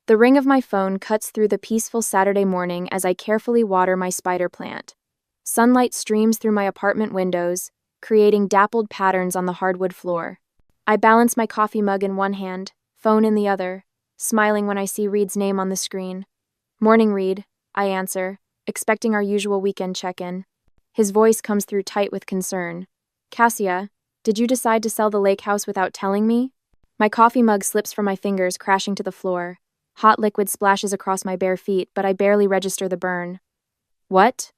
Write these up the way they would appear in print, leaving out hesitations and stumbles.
The ring of my phone cuts through the peaceful Saturday morning as I carefully water my spider plant. Sunlight streams through my apartment windows, creating dappled patterns on the hardwood floor. I balance my coffee mug in one hand, phone in the other, smiling when I see Reed's name on the screen. "Morning, Reed," I answer, expecting our usual weekend check-in. His voice comes through tight with concern. "Cassia, did you decide to sell the lake house without telling me?" My coffee mug slips from my fingers, crashing to the floor. Hot liquid splashes across my bare feet, but I barely register the burn. "What?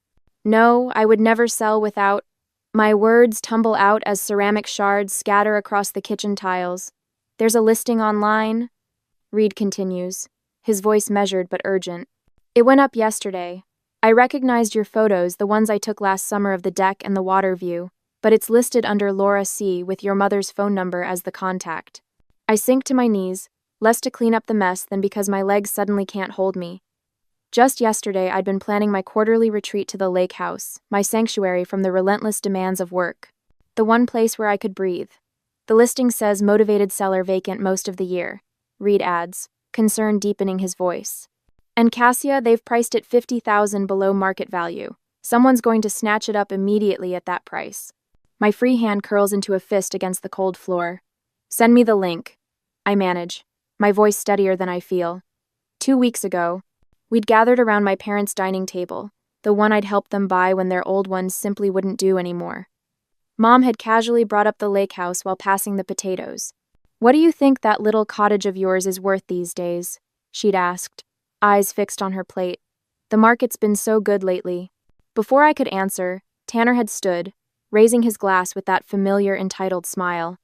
No, I would never sell without—" My words tumble out as ceramic shards scatter across the kitchen tiles. "There's a listing online," Reed continues, his voice measured but urgent. "It went up yesterday. I recognized your photos, the ones I took last summer of the deck and the water view, but it's listed under Laura C. with your mother's phone number as the contact." I sink to my knees, less to clean up the mess than because my legs suddenly can't hold me. Just yesterday, I'd been planning my quarterly retreat to the lake house, my sanctuary from the relentless demands of work. The one place where I could breathe. The listing says motivated seller vacant most of the year, Reed adds, concern deepening his voice. "And Cassia, they've priced it $50,000 below market value. Someone's going to snatch it up immediately at that price." My free hand curls into a fist against the cold floor. "Send me the link." I manage, my voice steadier than I feel. 2 weeks ago, we'd gathered around my parents' dining table, the one I'd helped them buy when their old ones simply wouldn't do anymore. Mom had casually brought up the lake house while passing the potatoes. "What do you think that little cottage of yours is worth these days?" she'd asked, eyes fixed on her plate. "The market's been so good lately." Before I could answer, Tanner had stood, raising his glass with that familiar entitled smile.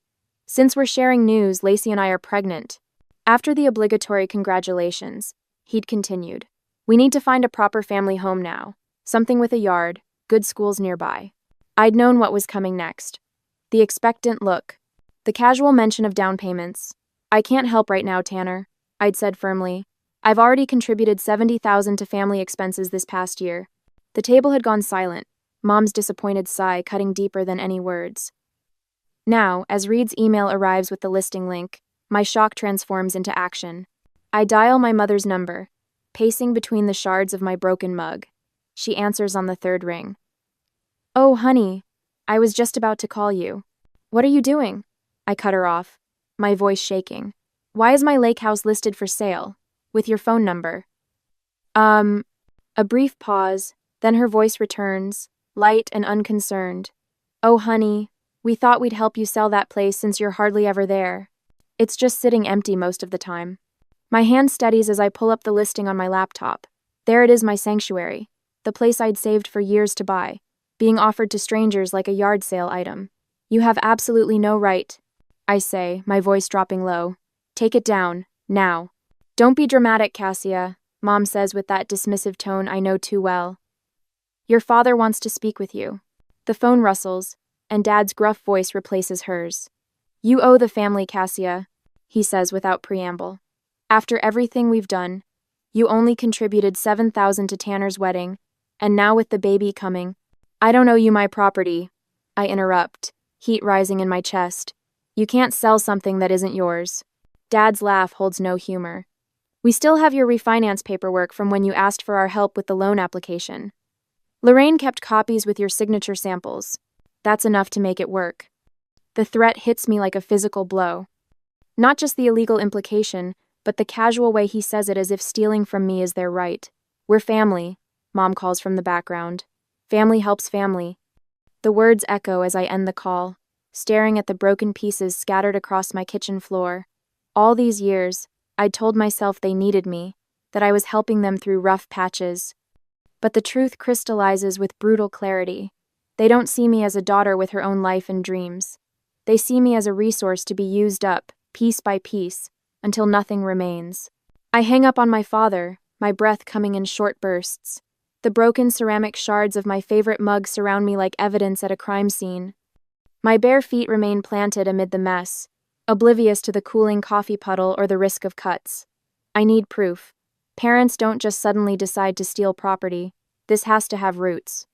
"Since we're sharing news, Lacey and I are pregnant." After the obligatory congratulations, he'd continued, "We need to find a proper family home now, something with a yard, good schools nearby." I'd known what was coming next. The expectant look, the casual mention of down payments. "I can't help right now, Tanner," I'd said firmly. "I've already contributed $70,000 to family expenses this past year." The table had gone silent, Mom's disappointed sigh cutting deeper than any words. Now, as Reed's email arrives with the listing link, my shock transforms into action. I dial my mother's number, pacing between the shards of my broken mug. She answers on the third ring. "Oh, honey, I was just about to call you." "What are you doing?" I cut her off, my voice shaking. "Why is my lake house listed for sale, with your phone number?" A brief pause, then her voice returns, light and unconcerned. "Oh, honey, we thought we'd help you sell that place since you're hardly ever there. It's just sitting empty most of the time." My hand steadies as I pull up the listing on my laptop. There it is, my sanctuary, the place I'd saved for years to buy, being offered to strangers like a yard sale item. "You have absolutely no right," I say, my voice dropping low. "Take it down, now." "Don't be dramatic, Cassia," Mom says with that dismissive tone I know too well. "Your father wants to speak with you." The phone rustles, and Dad's gruff voice replaces hers. "You owe the family, Cassia," he says without preamble. "After everything we've done, you only contributed $7,000 to Tanner's wedding, and now with the baby coming—" "I don't owe you my property," I interrupt, heat rising in my chest. "You can't sell something that isn't yours." Dad's laugh holds no humor. "We still have your refinance paperwork from when you asked for our help with the loan application. Lorraine kept copies with your signature samples. That's enough to make it work." The threat hits me like a physical blow. Not just the illegal implication, but the casual way he says it, as if stealing from me is their right. "We're family," Mom calls from the background. "Family helps family." The words echo as I end the call, staring at the broken pieces scattered across my kitchen floor. All these years, I'd told myself they needed me, that I was helping them through rough patches. But the truth crystallizes with brutal clarity. They don't see me as a daughter with her own life and dreams. They see me as a resource to be used up, piece by piece, until nothing remains. I hang up on my father, my breath coming in short bursts. The broken ceramic shards of my favorite mug surround me like evidence at a crime scene. My bare feet remain planted amid the mess, oblivious to the cooling coffee puddle or the risk of cuts. I need proof. Parents don't just suddenly decide to steal property. This has to have roots.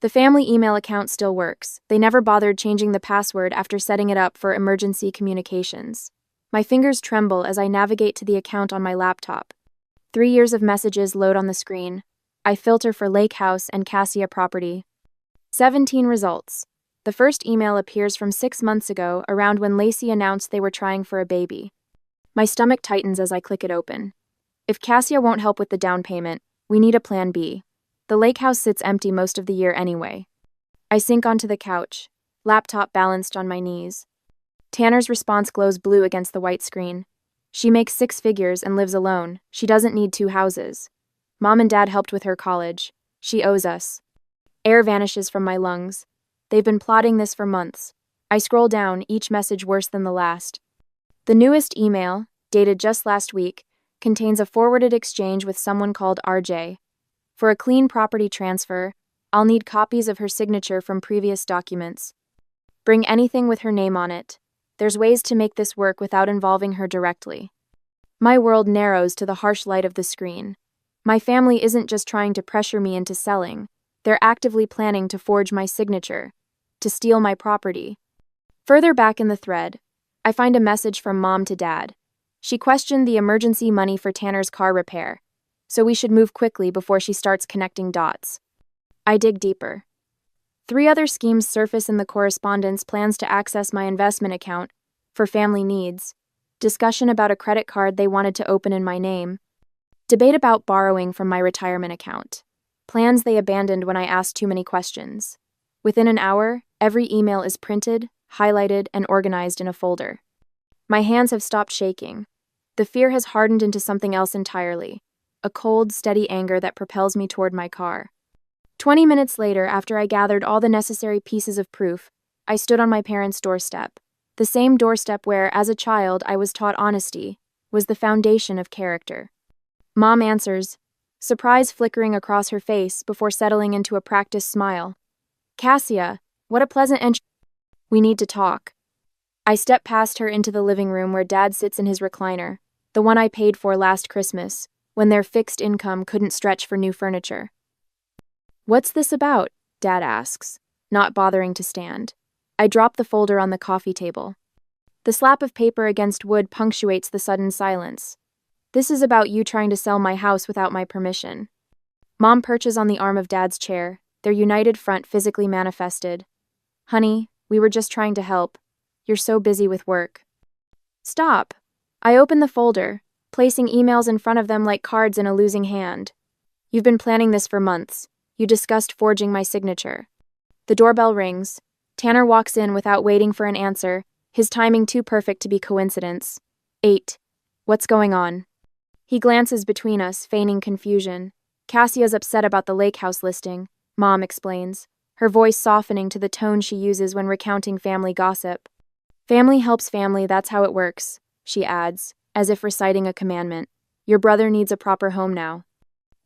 The family email account still works. They never bothered changing the password after setting it up for emergency communications. My fingers tremble as I navigate to the account on my laptop, 3 years of messages load on the screen. I filter for Lakehouse and Cassia property. 17 results. The first email appears from 6 months ago, around when Lacey announced they were trying for a baby. My stomach tightens as I click it open. If Cassia won't help with the down payment, we need a plan B. The Lakehouse sits empty most of the year anyway. I sink onto the couch, laptop balanced on my knees. Tanner's response glows blue against the white screen. She makes 6 figures and lives alone. She doesn't need 2 houses. Mom and Dad helped with her college. She owes us. Air vanishes from my lungs. They've been plotting this for months. I scroll down, each message worse than the last. The newest email, dated just last week, contains a forwarded exchange with someone called RJ. For a clean property transfer, I'll need copies of her signature from previous documents. Bring anything with her name on it. There's ways to make this work without involving her directly. My world narrows to the harsh light of the screen. My family isn't just trying to pressure me into selling. They're actively planning to forge my signature, to steal my property. Further back in the thread, I find a message from Mom to Dad. She questioned the emergency money for Tanner's car repair, so we should move quickly before she starts connecting dots. I dig deeper. 3 other schemes surface in the correspondence: plans to access my investment account for family needs, discussion about a credit card they wanted to open in my name, debate about borrowing from my retirement account, plans they abandoned when I asked too many questions. Within an hour, every email is printed, highlighted, and organized in a folder. My hands have stopped shaking. The fear has hardened into something else entirely, a cold, steady anger that propels me toward my car. 20 minutes later, after I gathered all the necessary pieces of proof, I stood on my parents' doorstep. The same doorstep where, as a child, I was taught honesty was the foundation of character. Mom answers, surprise flickering across her face before settling into a practiced smile. Cassia, what a pleasant entry. We need to talk. I step past her into the living room where Dad sits in his recliner, the one I paid for last Christmas, when their fixed income couldn't stretch for new furniture. What's this about? Dad asks, not bothering to stand. I drop the folder on the coffee table. The slap of paper against wood punctuates the sudden silence. This is about you trying to sell my house without my permission. Mom perches on the arm of Dad's chair, their united front physically manifested. Honey, we were just trying to help. You're so busy with work. Stop. I open the folder, placing emails in front of them like cards in a losing hand. You've been planning this for months. You discussed forging my signature. The doorbell rings. Tanner walks in without waiting for an answer, his timing too perfect to be coincidence. 8. What's going on? He glances between us, feigning confusion. Cassia's upset about the Lakehouse listing, Mom explains, her voice softening to the tone she uses when recounting family gossip. Family helps family, that's how it works, she adds, as if reciting a commandment. Your brother needs a proper home now.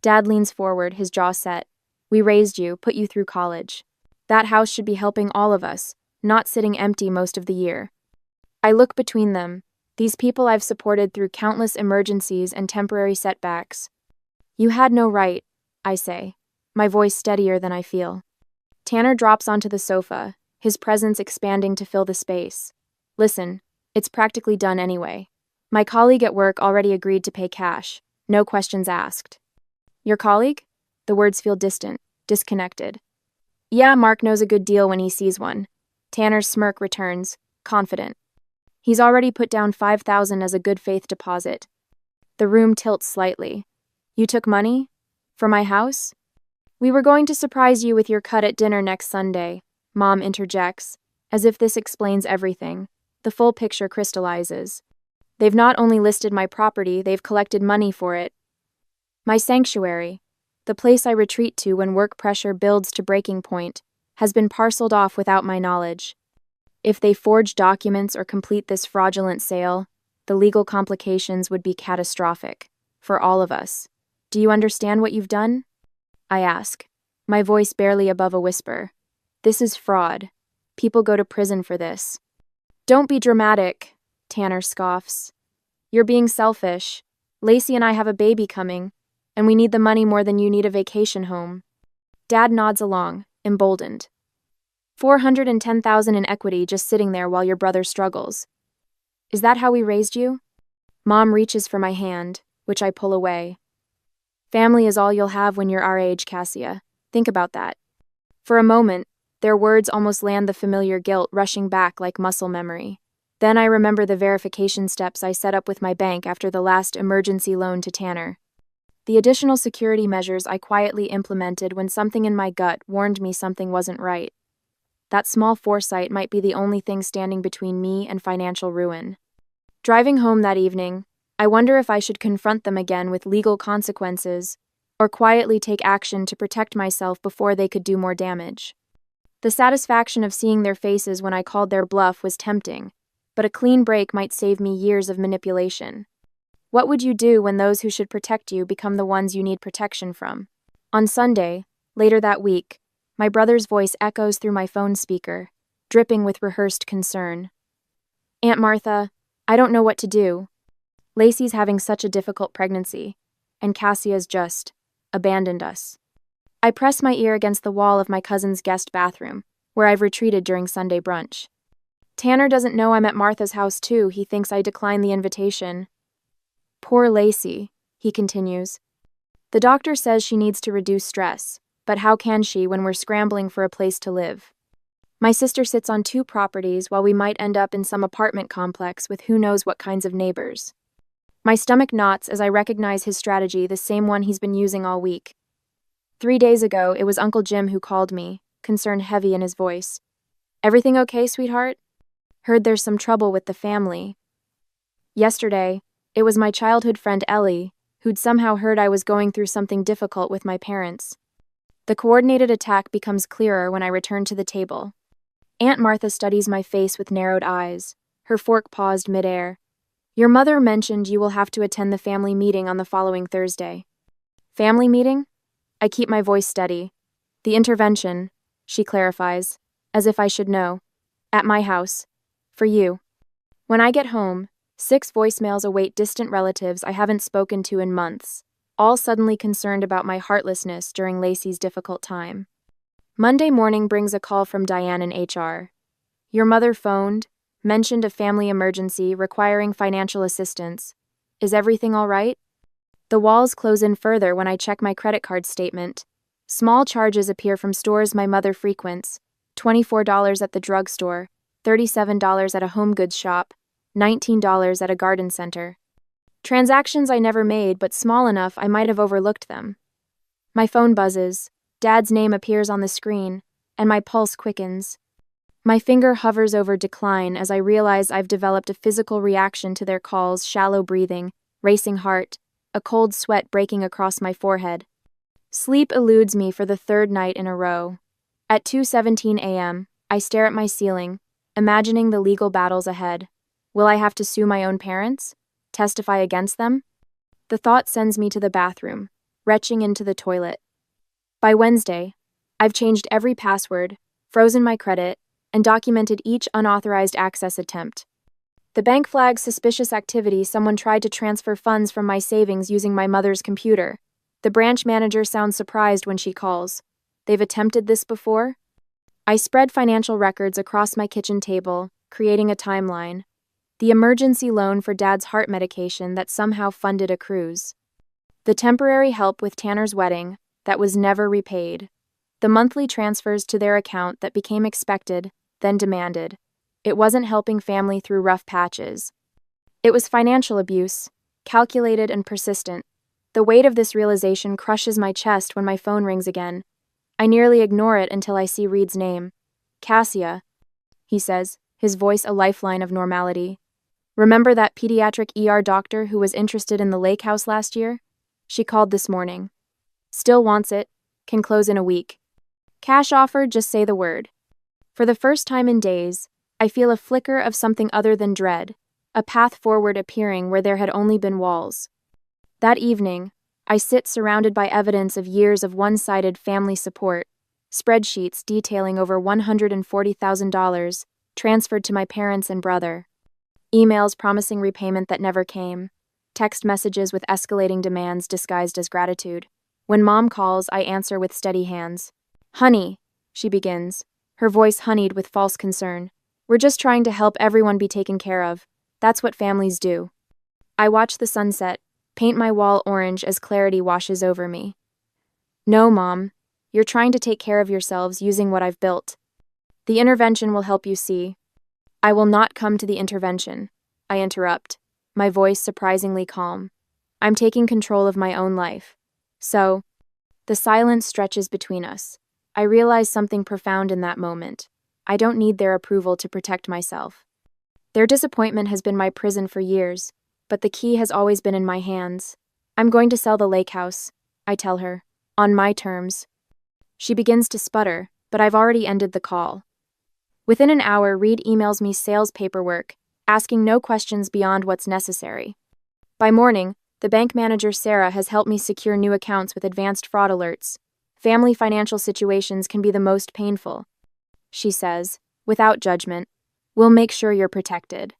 Dad leans forward, his jaw set. We raised you, put you through college. That house should be helping all of us, not sitting empty most of the year. I look between them, these people I've supported through countless emergencies and temporary setbacks. You had no right, I say, my voice steadier than I feel. Tanner drops onto the sofa, his presence expanding to fill the space. Listen, it's practically done anyway. My colleague at work already agreed to pay cash, no questions asked. Your colleague? The words feel distant, disconnected. Yeah, Mark knows a good deal when he sees one. Tanner's smirk returns, confident. He's already put down $5,000 as a good faith deposit. The room tilts slightly. You took money? For my house? We were going to surprise you with your cut at dinner next Sunday, Mom interjects, as if this explains everything. The full picture crystallizes. They've not only listed my property, they've collected money for it. My sanctuary, the place I retreat to when work pressure builds to breaking point, has been parceled off without my knowledge. If they forge documents or complete this fraudulent sale, the legal complications would be catastrophic, for all of us. Do you understand what you've done? I ask, my voice barely above a whisper. This is fraud. People go to prison for this. Don't be dramatic, Tanner scoffs. You're being selfish. Lacey and I have a baby coming, and we need the money more than you need a vacation home. Dad nods along, emboldened. $410,000 in equity just sitting there while your brother struggles. Is that how we raised you? Mom reaches for my hand, which I pull away. Family is all you'll have when you're our age, Cassia. Think about that. For a moment, their words almost land the familiar guilt rushing back like muscle memory. Then I remember the verification steps I set up with my bank after the last emergency loan to Tanner. The additional security measures I quietly implemented when something in my gut warned me something wasn't right. That small foresight might be the only thing standing between me and financial ruin. Driving home that evening, I wonder if I should confront them again with legal consequences, or quietly take action to protect myself before they could do more damage. The satisfaction of seeing their faces when I called their bluff was tempting, but a clean break might save me years of manipulation. What would you do when those who should protect you become the ones you need protection from? On Sunday, later that week, my brother's voice echoes through my phone speaker, dripping with rehearsed concern. Aunt Martha, I don't know what to do. Lacey's having such a difficult pregnancy, and Cassia's just abandoned us. I press my ear against the wall of my cousin's guest bathroom, where I've retreated during Sunday brunch. Tanner doesn't know I'm at Martha's house too. He thinks I declined the invitation. Poor Lacey, he continues. The doctor says she needs to reduce stress, but how can she when we're scrambling for a place to live? My sister sits on 2 properties while we might end up in some apartment complex with who knows what kinds of neighbors. My stomach knots as I recognize his strategy, the same one he's been using all week. 3 days ago, it was Uncle Jim who called me, concern heavy in his voice. Everything okay, sweetheart? Heard there's some trouble with the family. Yesterday, it was my childhood friend Ellie, who'd somehow heard I was going through something difficult with my parents. The coordinated attack becomes clearer when I return to the table. Aunt Martha studies my face with narrowed eyes, her fork paused midair. Your mother mentioned you will have to attend the family meeting on the following Thursday. Family meeting? I keep my voice steady. The intervention, she clarifies, as if I should know. At my house. For you. When I get home, 6 voicemails await distant relatives I haven't spoken to in months, all suddenly concerned about my heartlessness during Lacey's difficult time. Monday morning brings a call from Diane in HR. Your mother phoned, mentioned a family emergency requiring financial assistance. Is everything all right? The walls close in further when I check my credit card statement. Small charges appear from stores my mother frequents: $24 at the drugstore, $37 at a home goods shop, $19 at a garden center. Transactions I never made, but small enough I might have overlooked them. My phone buzzes, Dad's name appears on the screen, and my pulse quickens. My finger hovers over decline as I realize I've developed a physical reaction to their calls: shallow breathing, racing heart, a cold sweat breaking across my forehead. Sleep eludes me for the 3rd night in a row. At 2:17 a.m., I stare at my ceiling, imagining the legal battles ahead. Will I have to sue my own parents? Testify against them? The thought sends me to the bathroom, retching into the toilet. By Wednesday, I've changed every password, frozen my credit, and documented each unauthorized access attempt. The bank flags suspicious activity. Someone tried to transfer funds from my savings using my mother's computer. The branch manager sounds surprised when she calls. They've attempted this before? I spread financial records across my kitchen table, creating a timeline. The emergency loan for Dad's heart medication that somehow funded a cruise. The temporary help with Tanner's wedding that was never repaid. The monthly transfers to their account that became expected, then demanded. It wasn't helping family through rough patches. It was financial abuse, calculated and persistent. The weight of this realization crushes my chest when my phone rings again. I nearly ignore it until I see Reed's name. Cassia, he says, his voice a lifeline of normality. Remember that pediatric ER doctor who was interested in the lakehouse last year? She called this morning. Still wants it, can close in a week. Cash offer, just say the word. For the first time in days, I feel a flicker of something other than dread, a path forward appearing where there had only been walls. That evening, I sit surrounded by evidence of years of one-sided family support, spreadsheets detailing over $140,000 transferred to my parents and brother, emails promising repayment that never came, text messages with escalating demands disguised as gratitude. When Mom calls, I answer with steady hands. Honey, she begins, her voice honeyed with false concern. We're just trying to help everyone be taken care of. That's what families do. I watch the sunset, Paint my wall orange as clarity washes over me. No, Mom. You're trying to take care of yourselves using what I've built. The intervention will help you see. I will not come to the intervention. I interrupt, my voice surprisingly calm. I'm taking control of my own life. So, the silence stretches between us. I realize something profound in that moment. I don't need their approval to protect myself. Their disappointment has been my prison for years, but the key has always been in my hands. I'm going to sell the lakehouse, I tell her, on my terms. She begins to sputter, but I've already ended the call. Within an hour, Reed emails me sales paperwork, asking no questions beyond what's necessary. By morning, the bank manager Sarah has helped me secure new accounts with advanced fraud alerts. Family financial situations can be the most painful, she says, without judgment. We'll make sure you're protected.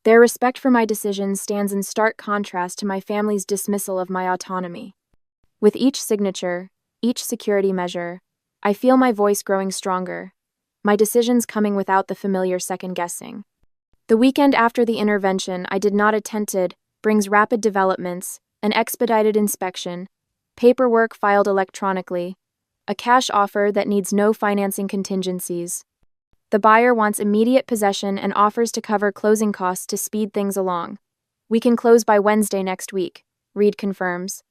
Their respect for my decisions stands in stark contrast to my family's dismissal of my autonomy. With each signature, each security measure, I feel my voice growing stronger, my decisions coming without the familiar second-guessing. The weekend after the intervention I did not attended brings rapid developments, an expedited inspection, paperwork filed electronically, a cash offer that needs no financing contingencies. The buyer wants immediate possession and offers to cover closing costs to speed things along. We can close by Wednesday next week, Reed confirms.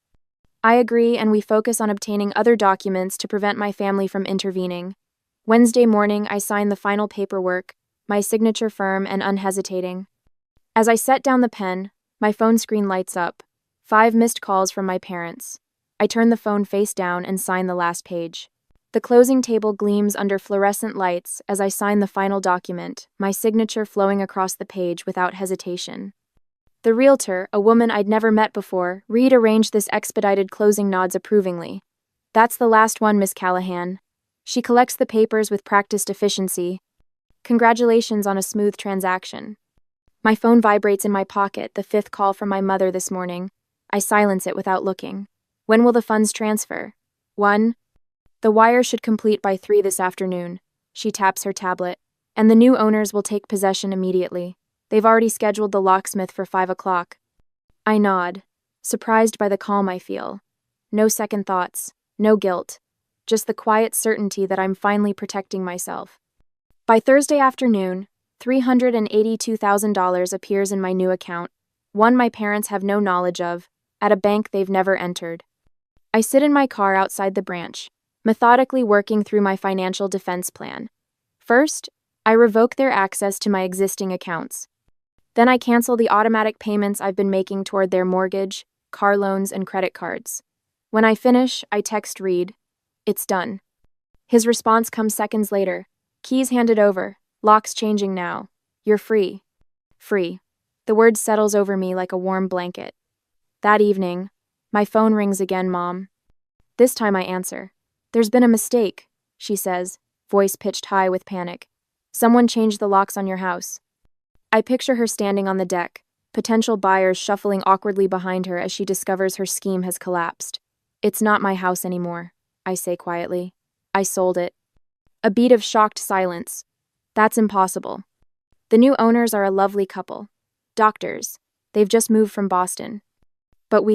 I agree, and we focus on obtaining other documents to prevent my family from intervening. Wednesday morning, I sign the final paperwork, my signature firm and unhesitating. As I set down the pen, my phone screen lights up. 5 missed calls from my parents. I turn the phone face down and sign the last page. The closing table gleams under fluorescent lights as I sign the final document, my signature flowing across the page without hesitation. The realtor, a woman I'd never met before, Reed arranged this expedited closing, nods approvingly. That's the last one, Miss Callahan. She collects the papers with practiced efficiency. Congratulations on a smooth transaction. My phone vibrates in my pocket, the 5th call from my mother this morning. I silence it without looking. When will the funds transfer? 1. The wire should complete by 3 this afternoon. She taps her tablet. And the new owners will take possession immediately. They've already scheduled the locksmith for 5 o'clock. I nod, surprised by the calm I feel. No second thoughts, no guilt. Just the quiet certainty that I'm finally protecting myself. By Thursday afternoon, $382,000 appears in my new account, one my parents have no knowledge of, at a bank they've never entered. I sit in my car outside the branch, methodically working through my financial defense plan. First, I revoke their access to my existing accounts. Then I cancel the automatic payments I've been making toward their mortgage, car loans, and credit cards. When I finish, I text Reed. It's done. His response comes seconds later. Keys handed over. Locks changing now. You're free. Free. The word settles over me like a warm blanket. That evening, my phone rings again, Mom. This time I answer. There's been a mistake, she says, voice pitched high with panic. Someone changed the locks on your house. I picture her standing on the deck, potential buyers shuffling awkwardly behind her as she discovers her scheme has collapsed. It's not my house anymore, I say quietly. I sold it. A beat of shocked silence. That's impossible. The new owners are a lovely couple. Doctors. They've just moved from Boston. But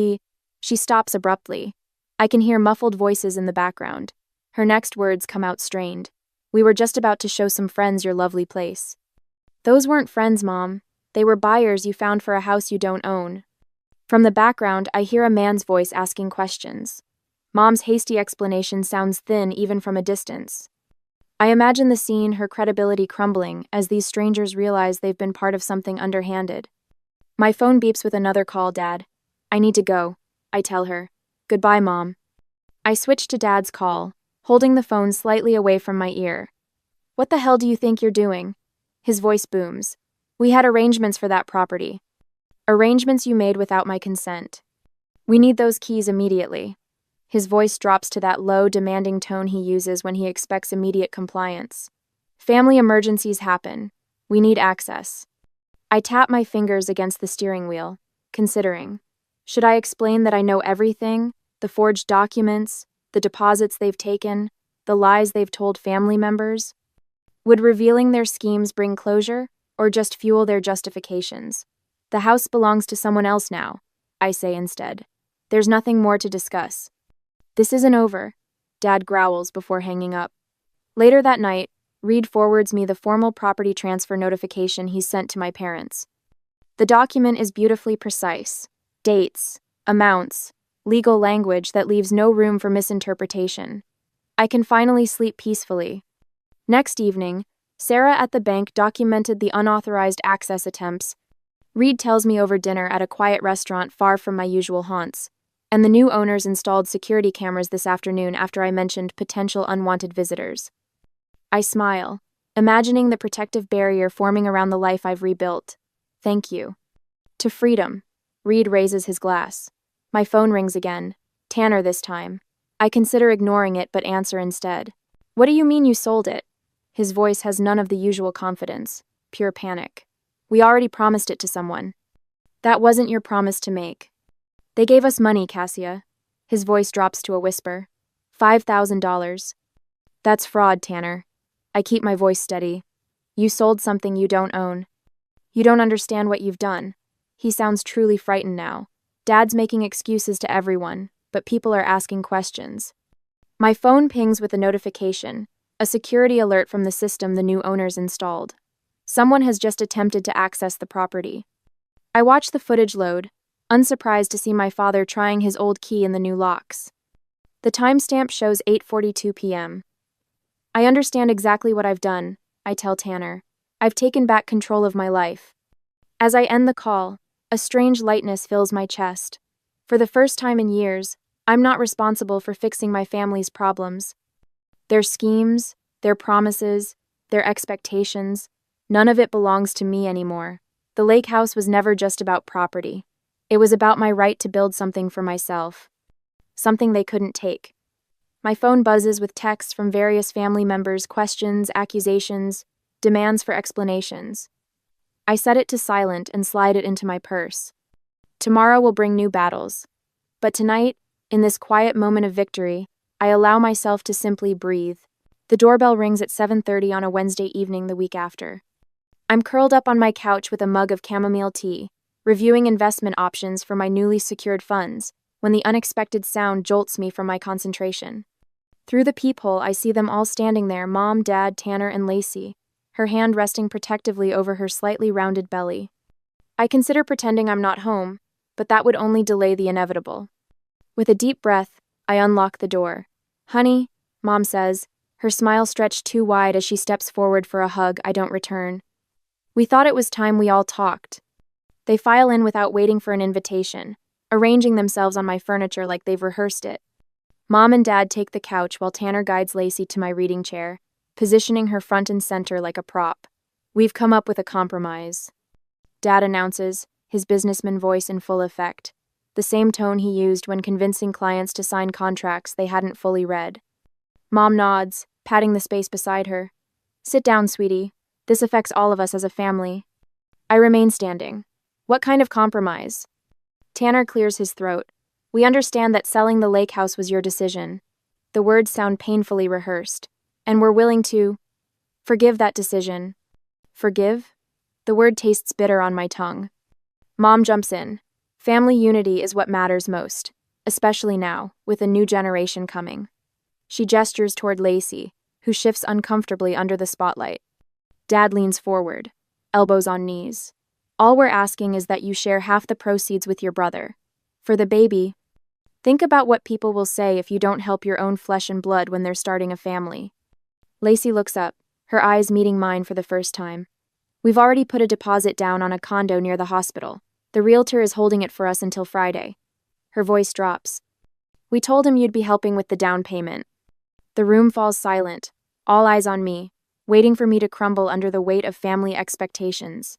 she stops abruptly. I can hear muffled voices in the background. Her next words come out strained. We were just about to show some friends your lovely place. Those weren't friends, Mom. They were buyers you found for a house you don't own. From the background, I hear a man's voice asking questions. Mom's hasty explanation sounds thin even from a distance. I imagine the scene, her credibility crumbling, as these strangers realize they've been part of something underhanded. My phone beeps with another call, Dad. I need to go, I tell her. Goodbye, Mom. I switch to Dad's call, holding the phone slightly away from my ear. What the hell do you think you're doing? His voice booms. We had arrangements for that property. Arrangements you made without my consent. We need those keys immediately. His voice drops to that low, demanding tone he uses when he expects immediate compliance. Family emergencies happen. We need access. I tap my fingers against the steering wheel, considering. Should I explain that I know everything? The forged documents, the deposits they've taken, the lies they've told family members? Would revealing their schemes bring closure, or just fuel their justifications? The house belongs to someone else now. I say instead. There's nothing more to discuss. This isn't over, Dad growls before hanging up. Later that night, Reed forwards me the formal property transfer notification he's sent to my parents. The document is beautifully precise. Dates, amounts, legal language that leaves no room for misinterpretation. I can finally sleep peacefully. Next evening, Sarah at the bank documented the unauthorized access attempts. Reed tells me over dinner at a quiet restaurant far from my usual haunts, and the new owners installed security cameras this afternoon after I mentioned potential unwanted visitors. I smile, imagining the protective barrier forming around the life I've rebuilt. Thank you. To freedom. Reed raises his glass. My phone rings again. Tanner this time. I consider ignoring it but answer instead. What do you mean you sold it? His voice has none of the usual confidence. Pure panic. We already promised it to someone. That wasn't your promise to make. They gave us money, Cassia. His voice drops to a whisper. $5,000. That's fraud, Tanner. I keep my voice steady. You sold something you don't own. You don't understand what you've done. He sounds truly frightened now. Dad's making excuses to everyone, but people are asking questions. My phone pings with a notification, a security alert from the system the new owners installed. Someone has just attempted to access the property. I watch the footage load, unsurprised to see my father trying his old key in the new locks. The timestamp shows 8:42 p.m. I understand exactly what I've done, I tell Tanner. I've taken back control of my life. As I end the call, a strange lightness fills my chest. For the first time in years, I'm not responsible for fixing my family's problems. Their schemes, their promises, their expectations, none of it belongs to me anymore. The lakehouse was never just about property. It was about my right to build something for myself. Something they couldn't take. My phone buzzes with texts from various family members, questions, accusations, demands for explanations. I set it to silent and slide it into my purse. Tomorrow will bring new battles. But tonight, in this quiet moment of victory, I allow myself to simply breathe. The doorbell rings at 7:30 on a Wednesday evening the week after. I'm curled up on my couch with a mug of chamomile tea, reviewing investment options for my newly secured funds, when the unexpected sound jolts me from my concentration. Through the peephole, I see them all standing there, Mom, Dad, Tanner, and Lacey, her hand resting protectively over her slightly rounded belly. I consider pretending I'm not home, but that would only delay the inevitable. With a deep breath, I unlock the door. Honey, Mom says, her smile stretched too wide as she steps forward for a hug I don't return. We thought it was time we all talked. They file in without waiting for an invitation, arranging themselves on my furniture like they've rehearsed it. Mom and Dad take the couch while Tanner guides Lacey to my reading chair, positioning her front and center like a prop. We've come up with a compromise. Dad announces, his businessman voice in full effect, the same tone he used when convincing clients to sign contracts they hadn't fully read. Mom nods, patting the space beside her. Sit down, sweetie. This affects all of us as a family. I remain standing. What kind of compromise? Tanner clears his throat. We understand that selling the lake house was your decision. The words sound painfully rehearsed. And we're willing to forgive that decision. Forgive? The word tastes bitter on my tongue. Mom jumps in. Family unity is what matters most, especially now, with a new generation coming. She gestures toward Lacey, who shifts uncomfortably under the spotlight. Dad leans forward, elbows on knees. All we're asking is that you share half the proceeds with your brother. For the baby, think about what people will say if you don't help your own flesh and blood when they're starting a family. Lacey looks up, her eyes meeting mine for the first time. We've already put a deposit down on a condo near the hospital. The realtor is holding it for us until Friday. Her voice drops. We told him you'd be helping with the down payment. The room falls silent, all eyes on me, waiting for me to crumble under the weight of family expectations.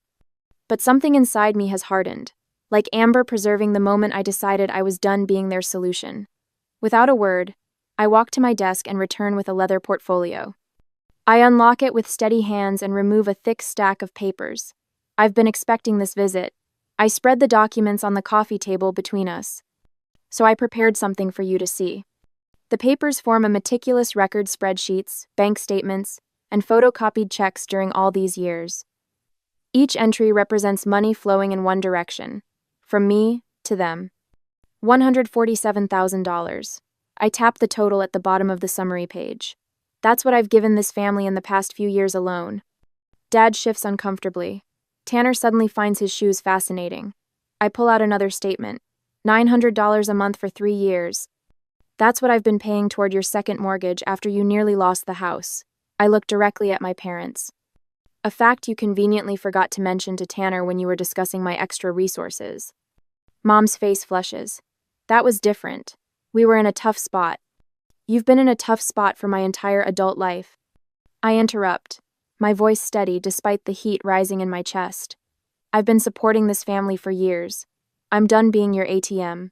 But something inside me has hardened, like amber preserving the moment I decided I was done being their solution. Without a word, I walk to my desk and return with a leather portfolio. I unlock it with steady hands and remove a thick stack of papers. I've been expecting this visit. I spread the documents on the coffee table between us. So I prepared something for you to see. The papers form a meticulous record, spreadsheets, bank statements, and photocopied checks during all these years. Each entry represents money flowing in one direction, from me to them. $147,000. I tap the total at the bottom of the summary page. That's what I've given this family in the past few years alone. Dad shifts uncomfortably. Tanner suddenly finds his shoes fascinating. I pull out another statement. $900 a month for 3 years. That's what I've been paying toward your second mortgage after you nearly lost the house. I look directly at my parents. A fact you conveniently forgot to mention to Tanner when you were discussing my extra resources. Mom's face flushes. That was different. We were in a tough spot. You've been in a tough spot for my entire adult life. I interrupt, my voice steady despite the heat rising in my chest. I've been supporting this family for years. I'm done being your ATM.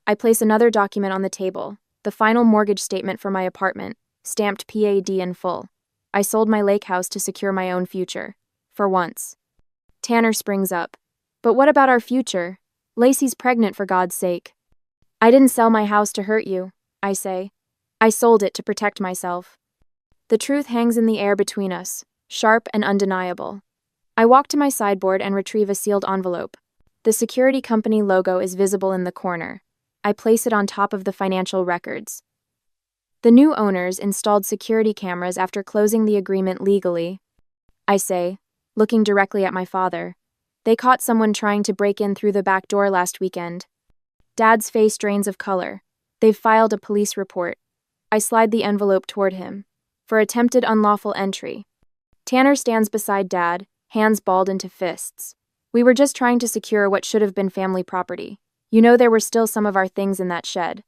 I place another document on the table, the final mortgage statement for my apartment, stamped PAD in full. I sold my lake house to secure my own future. For once. Tanner springs up. But what about our future? Lacey's pregnant, for God's sake. I didn't sell my house to hurt you, I say. I sold it to protect myself. The truth hangs in the air between us, sharp and undeniable. I walk to my sideboard and retrieve a sealed envelope. The security company logo is visible in the corner. I place it on top of the financial records. The new owners installed security cameras after closing the agreement legally. I say, looking directly at my father. They caught someone trying to break in through the back door last weekend. Dad's face drains of color. They've filed a police report. I slide the envelope toward him. For attempted unlawful entry. Tanner stands beside Dad, hands balled into fists. We were just trying to secure what should have been family property. You know, there were still some of our things in that shed.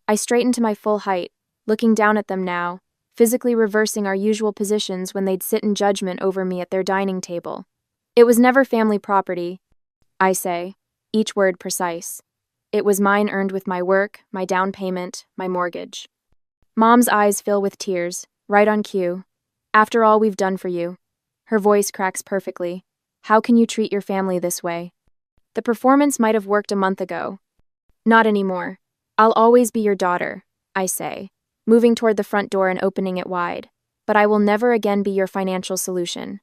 I straighten to my full height, looking down at them now, physically reversing our usual positions when they'd sit in judgment over me at their dining table. It was never family property, I say, each word precise. It was mine, earned with my work, my down payment, my mortgage. Mom's eyes fill with tears, right on cue. After all we've done for you. Her voice cracks perfectly. How can you treat your family this way? The performance might have worked a month ago. Not anymore. I'll always be your daughter, I say, moving toward the front door and opening it wide. But I will never again be your financial solution.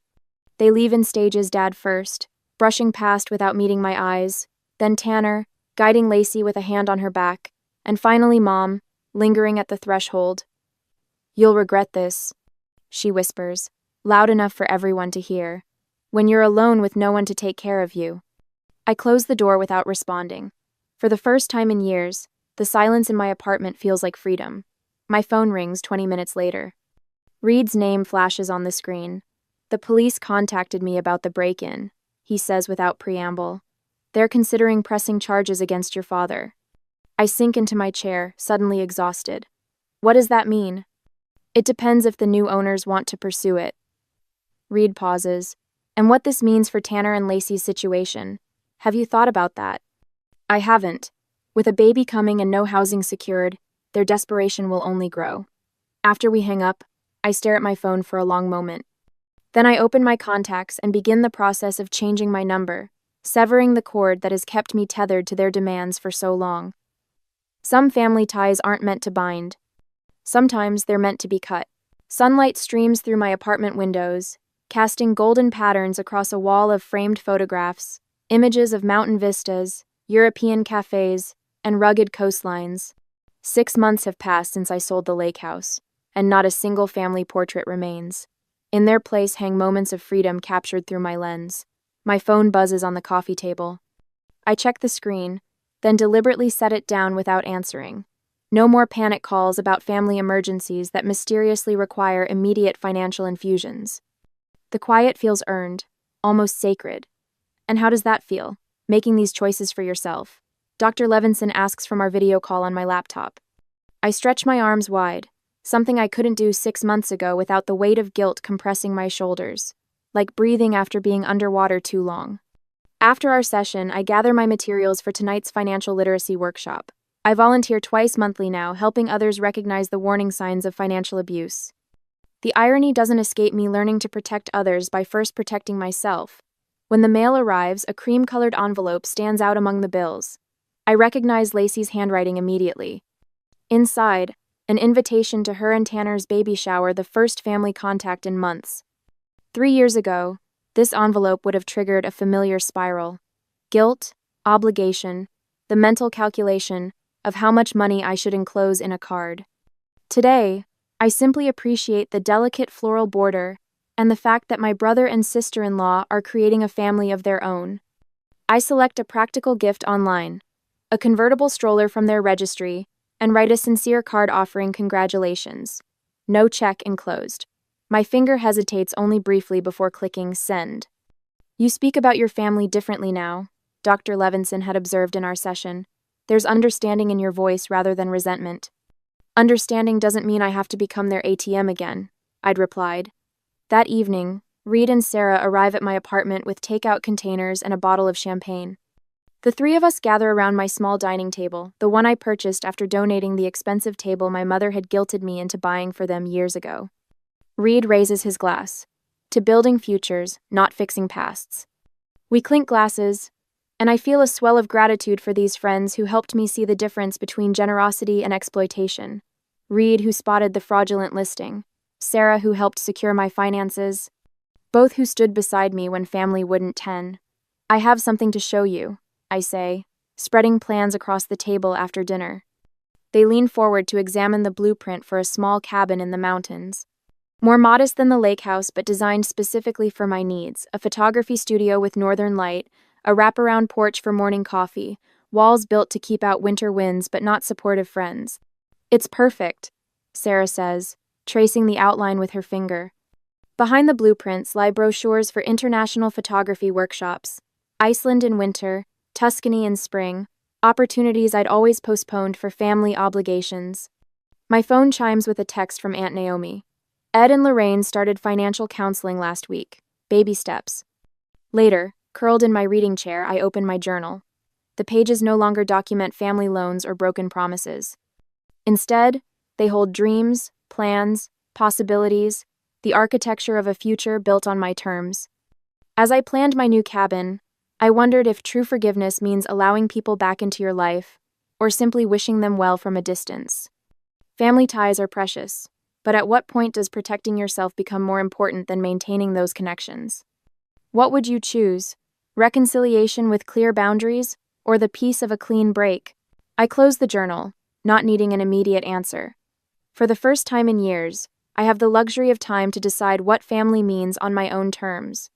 They leave in stages, Dad first, brushing past without meeting my eyes, then Tanner, guiding Lacey with a hand on her back, and finally Mom, lingering at the threshold. You'll regret this, she whispers, loud enough for everyone to hear, when you're alone with no one to take care of you. I close the door without responding. For the first time in years, the silence in my apartment feels like freedom. My phone rings 20 minutes later. Reed's name flashes on the screen. The police contacted me about the break-in, he says without preamble. They're considering pressing charges against your father. I sink into my chair, suddenly exhausted. What does that mean? It depends if the new owners want to pursue it. Reed pauses. And what this means for Tanner and Lacey's situation. Have you thought about that? I haven't. With a baby coming and no housing secured, their desperation will only grow. After we hang up, I stare at my phone for a long moment. Then I open my contacts and begin the process of changing my number, severing the cord that has kept me tethered to their demands for so long. Some family ties aren't meant to bind. Sometimes they're meant to be cut. Sunlight streams through my apartment windows, casting golden patterns across a wall of framed photographs, images of mountain vistas, European cafes, and rugged coastlines. 6 months have passed since I sold the lake house, and not a single family portrait remains. In their place hang moments of freedom captured through my lens. My phone buzzes on the coffee table. I check the screen, then deliberately set it down without answering. No more panic calls about family emergencies that mysteriously require immediate financial infusions. The quiet feels earned, almost sacred. And how does that feel, making these choices for yourself? Dr. Levinson asks from our video call on my laptop. I stretch my arms wide, something I couldn't do 6 months ago without the weight of guilt compressing my shoulders, like breathing after being underwater too long. After our session, I gather my materials for tonight's financial literacy workshop. I volunteer twice monthly now, helping others recognize the warning signs of financial abuse. The irony doesn't escape me learning to protect others by first protecting myself. When the mail arrives, a cream-colored envelope stands out among the bills. I recognize Lacey's handwriting immediately. Inside, an invitation to her and Tanner's baby shower, the first family contact in months. 3 years ago, this envelope would have triggered a familiar spiral. Guilt, obligation, the mental calculation of how much money I should enclose in a card. Today, I simply appreciate the delicate floral border and the fact that my brother and sister-in-law are creating a family of their own. I select a practical gift online, a convertible stroller from their registry, and write a sincere card offering congratulations. No check enclosed. My finger hesitates only briefly before clicking send. You speak about your family differently now, Dr. Levinson had observed in our session. There's understanding in your voice rather than resentment. Understanding doesn't mean I have to become their ATM again, I'd replied. That evening, Reed and Sarah arrive at my apartment with takeout containers and a bottle of champagne. The three of us gather around my small dining table, the one I purchased after donating the expensive table my mother had guilted me into buying for them years ago. Reed raises his glass. To building futures, not fixing pasts. We clink glasses, and I feel a swell of gratitude for these friends who helped me see the difference between generosity and exploitation. Reed, who spotted the fraudulent listing. Sarah, who helped secure my finances. Both who stood beside me when family wouldn't tend. I have something to show you, I say, spreading plans across the table after dinner. They lean forward to examine the blueprint for a small cabin in the mountains. More modest than the lakehouse, but designed specifically for my needs, a photography studio with northern light, a wraparound porch for morning coffee, walls built to keep out winter winds but not supportive friends. It's perfect, Sarah says, tracing the outline with her finger. Behind the blueprints lie brochures for international photography workshops, Iceland in winter, Tuscany in spring, opportunities I'd always postponed for family obligations. My phone chimes with a text from Aunt Naomi. Ed and Lorraine started financial counseling last week. Baby steps. Later, curled in my reading chair, I open my journal. The pages no longer document family loans or broken promises. Instead, they hold dreams, plans, possibilities, the architecture of a future built on my terms. As I planned my new cabin, I wondered if true forgiveness means allowing people back into your life, or simply wishing them well from a distance. Family ties are precious, but at what point does protecting yourself become more important than maintaining those connections? What would you choose? Reconciliation with clear boundaries, or the peace of a clean break? I close the journal, not needing an immediate answer. For the first time in years, I have the luxury of time to decide what family means on my own terms.